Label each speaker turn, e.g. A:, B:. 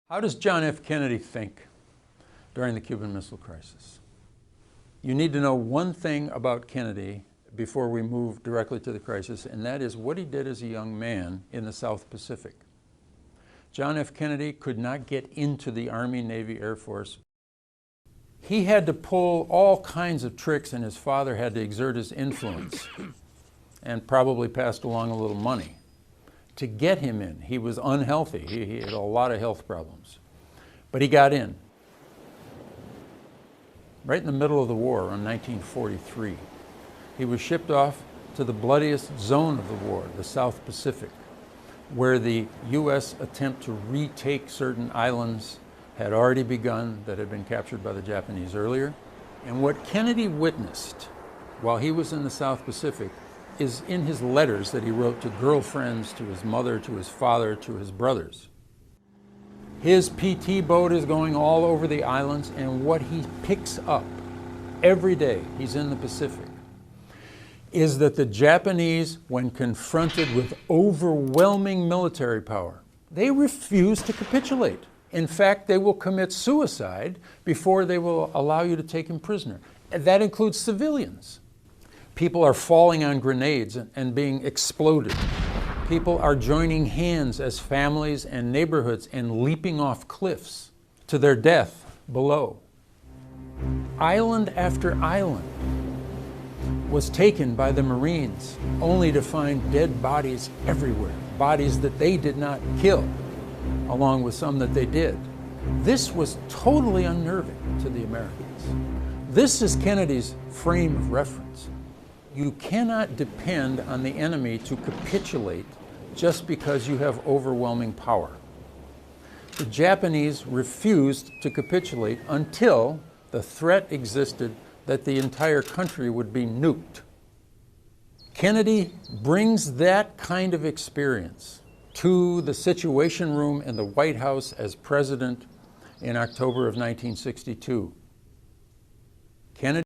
A: How does John F. Kennedy think during the Cuban Missile Crisis? You need to know one thing about Kennedy before we move directly to the crisis, and that is what he did as a young man in the South Pacific. John F. Kennedy could not get into the Army, Navy, Air Force. He had to pull all kinds of tricks, and his father had to exert his influence and probably passed along a little money to get him in. He was unhealthy. He had a lot of health problems. But he got in. Right in the middle of the war in 1943. He was shipped off to the bloodiest zone of the war, the South Pacific, where the U.S. attempt to retake certain islands had already begun that had been captured by the Japanese earlier. And what Kennedy witnessed while he was in the South Pacific is in his letters that he wrote to girlfriends, to his mother, to his father, to his brothers. His PT boat is going all over the islands, and what he picks up every day he's in the Pacific is that the Japanese, when confronted with overwhelming military power, they refuse to capitulate. In fact, they will commit suicide before they will allow you to take him prisoner. And that includes civilians. People are falling on grenades and being exploded. People are joining hands as families and neighborhoods and leaping off cliffs to their death below. Island after island was taken by the Marines, only to find dead bodies everywhere, bodies that they did not kill, along with some that they did. This was totally unnerving to the Americans. This is Kennedy's frame of reference. You cannot depend on the enemy to capitulate just because you have overwhelming power. The Japanese refused to capitulate until the threat existed that the entire country would be nuked. Kennedy brings that kind of experience to the Situation Room in the White House as president in October of 1962. Kennedy